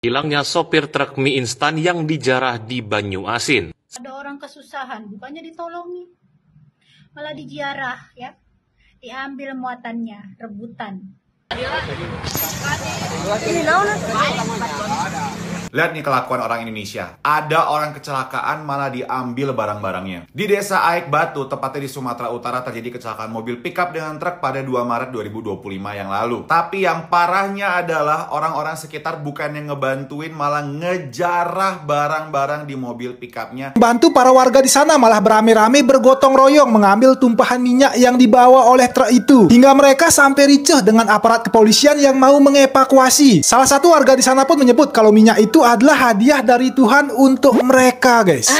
Hilangnya sopir truk mie instan yang dijarah di Banyuasin. Ada orang kesusahan, bukannya ditolongi, malah dijarah ya, diambil muatannya, rebutan. Lihat nih kelakuan orang Indonesia. Ada orang kecelakaan malah diambil barang-barangnya. Di desa Aik Batu, tepatnya di Sumatera Utara, terjadi kecelakaan mobil pickup dengan truk pada 2 Maret 2025 yang lalu. Tapi yang parahnya adalah orang-orang sekitar bukannya ngebantuin, malah ngejarah barang-barang di mobil pickupnya. Bantu para warga di sana malah beramai-ramai bergotong royong mengambil tumpahan minyak yang dibawa oleh truk itu. Hingga mereka sampai ricuh dengan aparat kepolisian yang mau mengevakuasi. Salah satu warga di sana pun menyebut kalau minyak itu adalah hadiah dari Tuhan untuk mereka, guys.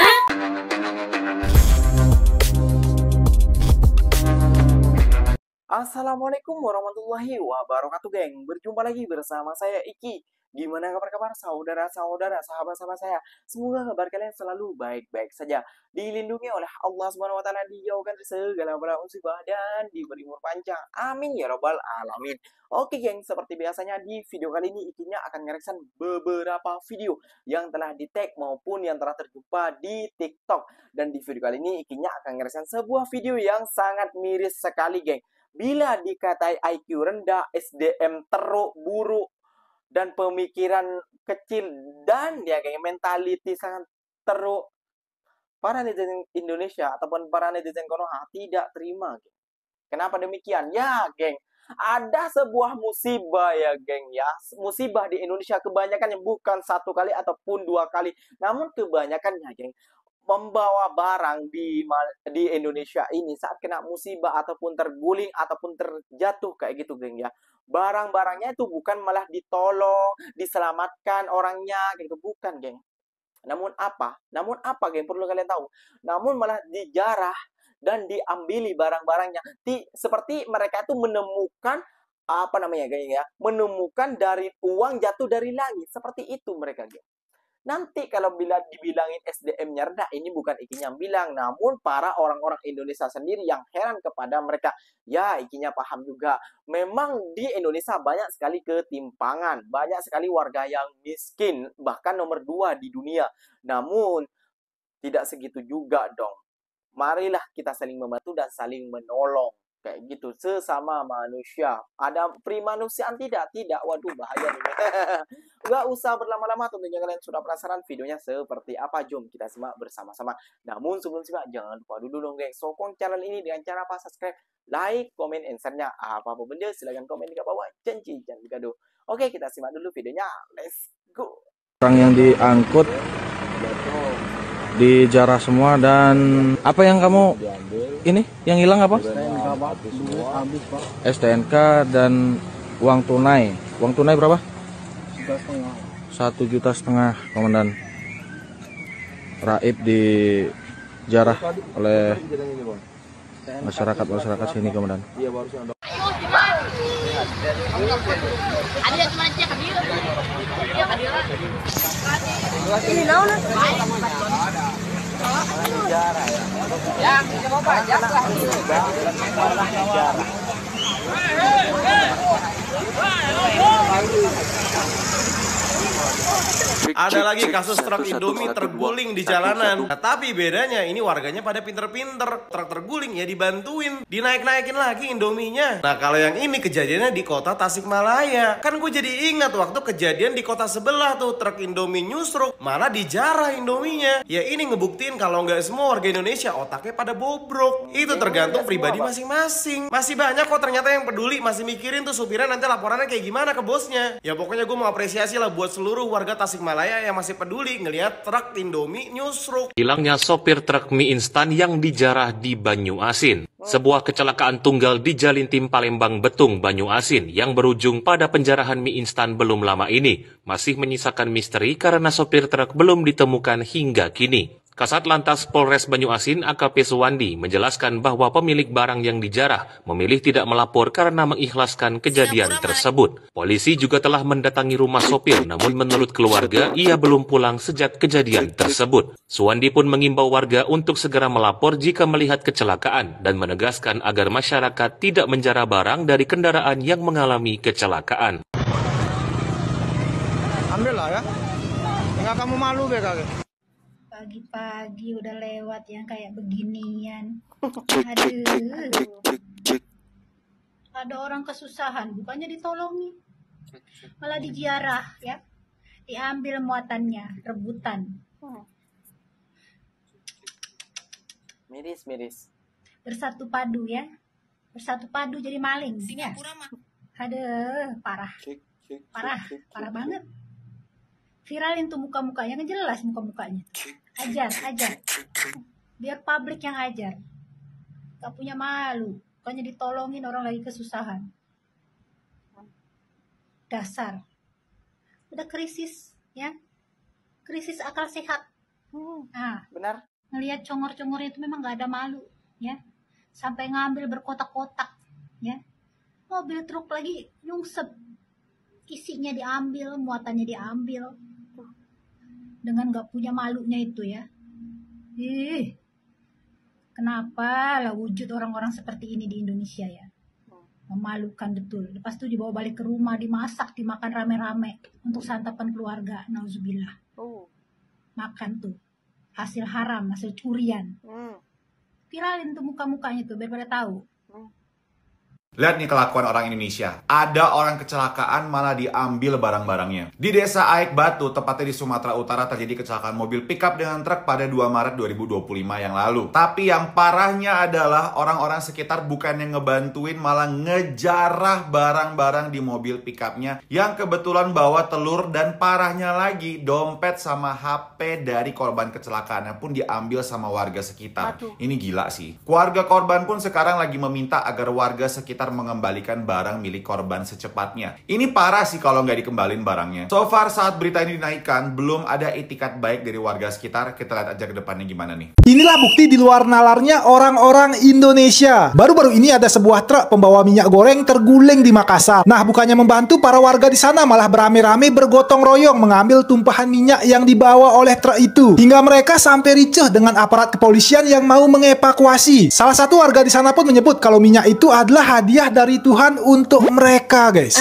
Assalamualaikum warahmatullahi wabarakatuh, geng. Berjumpa lagi bersama saya Iki. Gimana kabar-kabar saudara-saudara, sahabat-sahabat saya? Semoga kabar kalian selalu baik-baik saja, dilindungi oleh Allah Subhanahu wa taala, dijauhkan dari segala bala musibah dan diberi umur panjang. Amin ya rabbal alamin. Oke, geng, seperti biasanya di video kali ini Ikinya akan ngereaction beberapa video yang telah di-tag maupun yang telah terjumpa di TikTok. Dan di video kali ini Ikinya akan ngereaction sebuah video yang sangat miris sekali, geng. Bila dikatai IQ rendah, SDM teruk, buruk, dan pemikiran kecil, dan ya kayak mentality sangat teruk, para netizen Indonesia ataupun para netizen Konoha tidak terima, geng. Kenapa demikian? Ya, geng, ada sebuah musibah ya, geng, ya. Musibah di Indonesia kebanyakan yang bukan 1 kali ataupun 2 kali, namun kebanyakannya, geng, membawa barang di Indonesia ini saat kena musibah ataupun terguling ataupun terjatuh kayak gitu, geng, ya. Barang-barangnya itu bukan malah ditolong, diselamatkan orangnya gitu, bukan, geng. Namun apa, geng, perlu kalian tahu. Namun malah dijarah dan diambili barang-barangnya. Seperti mereka itu menemukan apa namanya, geng, ya, menemukan dari uang jatuh dari langit. Seperti itu mereka, geng. Nanti kalau bila dibilangin SDM-nya rendah, ini bukan Ikinya yang bilang, namun para orang-orang Indonesia sendiri yang heran kepada mereka. Ya, Ikinya paham juga. Memang di Indonesia banyak sekali ketimpangan, banyak sekali warga yang miskin, bahkan nomor 2 di dunia. Namun, tidak segitu juga dong. Marilah kita saling membantu dan saling menolong. Kayak gitu, sesama manusia. Ada primanusiaan tidak? Tidak, waduh bahaya nih. Gak usah berlama-lama, tentunya kalian sudah penasaran videonya seperti apa. Jom kita simak bersama-sama. Namun sebelum simak, jangan lupa dulu dong, geng, sokong channel ini dengan cara apa? Subscribe, like, komen, answernya apa-apa benda, silahkan komen di bawah. Janji, jangan gaduh. Oke, kita simak dulu videonya. Let's go. Orang yang diangkut dijarah semua. Dan apa yang kamu ini yang hilang apa? STNK dan uang tunai. Uang tunai berapa? 1,5 juta, Komandan. Raib dijarah oleh masyarakat sini, Komandan. Ada lagi kasus truk Indomie terguling di jalanan. Nah, tapi bedanya ini warganya pada pinter-pinter. Truk terguling ya dibantuin, dinaik-naikin lagi Indominya. Nah, kalau yang ini kejadiannya di kota Tasikmalaya. Kan gue jadi ingat waktu kejadian di kota sebelah tuh, truk Indomie nyusruk, malah dijarah Indominya. Ya ini ngebuktiin kalau nggak semua warga Indonesia otaknya pada bobrok. Itu tergantung pribadi masing-masing. Masih banyak kok ternyata yang peduli, masih mikirin tuh supirnya nanti laporannya kayak gimana ke bosnya. Ya pokoknya gue mau apresiasi lah buat seluruh warga Tasikmalaya yang masih peduli ngelihat truk Indomie nyusruk. Hilangnya sopir truk mie instan yang dijarah di Banyuasin. Sebuah kecelakaan tunggal di Jalintim Palembang Betung, Banyuasin yang berujung pada penjarahan mie instan belum lama ini masih menyisakan misteri karena sopir truk belum ditemukan hingga kini. Kasat Lantas Polres Banyuasin AKP Suwandi menjelaskan bahwa pemilik barang yang dijarah memilih tidak melapor karena mengikhlaskan kejadian tersebut. Polisi juga telah mendatangi rumah sopir, namun menurut keluarga ia belum pulang sejak kejadian tersebut. Suwandi pun mengimbau warga untuk segera melapor jika melihat kecelakaan dan menegaskan agar masyarakat tidak menjarah barang dari kendaraan yang mengalami kecelakaan. Ambil lah. ya. Enggak kamu malu BK. Pagi-pagi udah lewat yang kayak beginian. Aduh. Ada orang kesusahan, bukannya ditolongi. Malah dijarah ya. Diambil muatannya, rebutan. Miris. Bersatu padu ya. Bersatu padu jadi maling ya. Aduh, parah. Parah banget. Viralin tuh muka-mukanya, kan jelas muka-mukanya. Ajar. Biar publik yang ajar. Gak punya malu. Bukannya ditolongin orang lagi kesusahan. Dasar. Udah krisis ya. Krisis akal sehat. Nah, Benar. ngelihat congor-congor itu memang gak ada malu ya. Sampai ngambil berkotak-kotak ya. Mobil truk lagi nyungsep. Isinya diambil, muatannya diambil. Dengan gak punya malunya itu ya. Kenapa lah wujud orang-orang seperti ini di Indonesia ya. Memalukan betul. Lepas itu dibawa balik ke rumah, dimasak, dimakan rame-rame untuk santapan keluarga. Nauzubillah. Makan tuh. Hasil haram, hasil curian. Viralin tuh muka-mukanya tuh biar pada tahu. Lihat nih kelakuan orang Indonesia. Ada orang kecelakaan malah diambil barang-barangnya. Di desa Aik Batu, tepatnya di Sumatera Utara, terjadi kecelakaan mobil pickup dengan truk pada 2 Maret 2025 yang lalu. Tapi yang parahnya adalah orang-orang sekitar bukannya ngebantuin, malah ngejarah barang-barang di mobil pickupnya yang kebetulan bawa telur, dan parahnya lagi dompet sama HP dari korban kecelakaannya pun diambil sama warga sekitar. Ini gila sih. Keluarga korban pun sekarang lagi meminta agar warga sekitar mengembalikan barang milik korban secepatnya. Ini parah sih kalau nggak dikembalin barangnya. So far saat berita ini dinaikkan, belum ada itikat baik dari warga sekitar. Kita lihat aja ke depannya gimana nih. Inilah bukti di luar nalarnya orang-orang Indonesia. Baru-baru ini ada sebuah truk pembawa minyak goreng terguling di Makassar. Nah, bukannya membantu, para warga di sana malah beramai-ramai bergotong royong mengambil tumpahan minyak yang dibawa oleh truk itu. Hingga mereka sampai ricuh dengan aparat kepolisian yang mau mengevakuasi. Salah satu warga di sana pun menyebut kalau minyak itu adalah hadiah dari Tuhan untuk mereka, guys.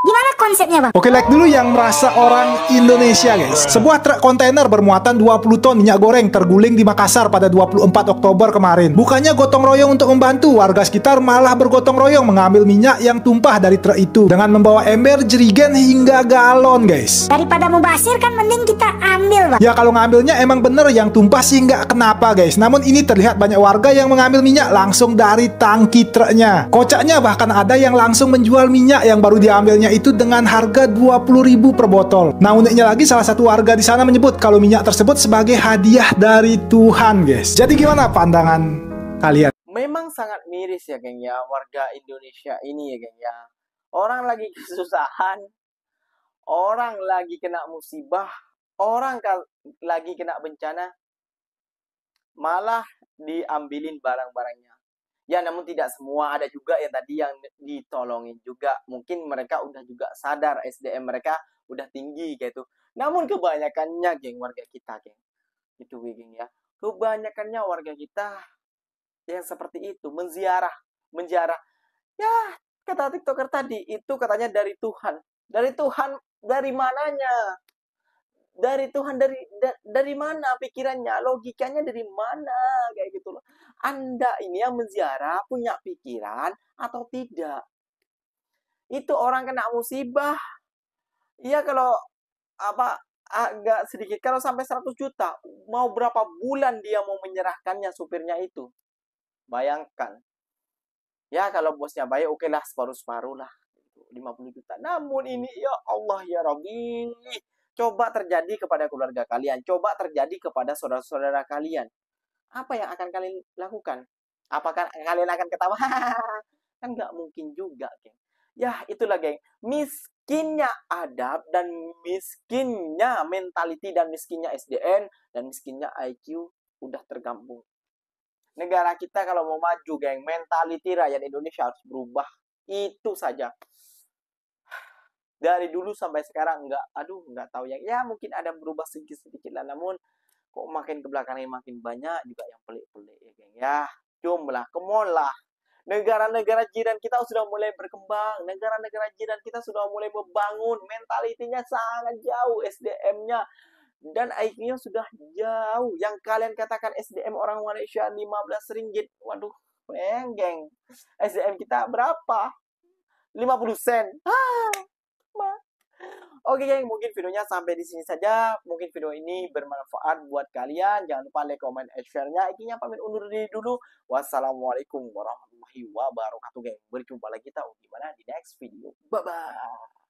Gimana konsepnya, Bang? Oke, like dulu yang merasa orang Indonesia, guys. Sebuah truk kontainer bermuatan 20 ton minyak goreng terguling di Makassar pada 24 Oktober kemarin. Bukannya gotong royong untuk membantu, warga sekitar malah bergotong royong mengambil minyak yang tumpah dari truk itu dengan membawa ember, jerigen hingga galon, guys. Daripada mubasir kan mending kita ambil, Bang. Ya kalau ngambilnya emang bener, yang tumpah sih nggak kenapa, guys. Namun ini terlihat banyak warga yang mengambil minyak langsung dari tangki truknya. Kocaknya bahkan ada yang langsung menjual minyak yang baru diambilnya itu dengan harga 20.000 per botol. Nah, uniknya lagi salah satu warga di sana menyebut kalau minyak tersebut sebagai hadiah dari Tuhan, guys. Jadi gimana pandangan kalian? Memang sangat miris ya, geng ya, warga Indonesia ini ya, geng ya. Orang lagi kesusahan, orang lagi kena musibah, orang lagi kena bencana, malah diambilin barang-barangnya. Ya, namun tidak semua, ada juga yang tadi yang ditolongin juga. Mungkin mereka udah juga sadar, SDM mereka udah tinggi gitu. Namun kebanyakannya, geng, warga kita, geng. Itu, geng ya. Kebanyakannya warga kita yang seperti itu, menziarah. Ya, kata TikToker tadi, itu katanya dari Tuhan. Dari Tuhan, dari mananya? Dari Tuhan, dari mana pikirannya, logikanya dari mana, kayak gitu loh. Anda ini yang menziarah punya pikiran atau tidak? Itu orang kena musibah, iya kalau apa agak sedikit, kalau sampai 100 juta, mau berapa bulan dia mau menyerahkannya supirnya itu? Bayangkan. Ya kalau bosnya baik, oke lah, separuh-separuh lah, 50 juta. Namun ini, ya Allah ya Rabbi, coba terjadi kepada keluarga kalian, coba terjadi kepada saudara-saudara kalian. Apa yang akan kalian lakukan? Apakah kalian akan ketawa? Kan nggak mungkin juga, geng. Ya, itulah, geng. Miskinnya adab dan miskinnya mentality dan miskinnya SDN dan miskinnya IQ udah tergabung. Negara kita kalau mau maju, geng, mentality rakyat Indonesia harus berubah. Itu saja. Dari dulu sampai sekarang nggak tahu ya mungkin ada berubah sedikit-sedikit lah, namun kok makin ke belakangnya makin banyak juga yang pelik-pelik ya, geng ya. Jumlah, come on lah. Negara-negara jiran kita sudah mulai berkembang. Negara-negara jiran kita sudah mulai membangun. Mentalitinya sangat jauh, SDM-nya. Dan IQ-nya sudah jauh. Yang kalian katakan SDM orang Malaysia 15 ringgit. Waduh, geng. SDM kita berapa? 50 sen. Oke geng, mungkin videonya sampai di sini saja. Mungkin video ini bermanfaat buat kalian. Jangan lupa like, comment, and share-nya. Ikinya pamit undur diri dulu. Wassalamualaikum warahmatullahi wabarakatuh geng. Berjumpa lagi kita gimana di next video. Bye-bye.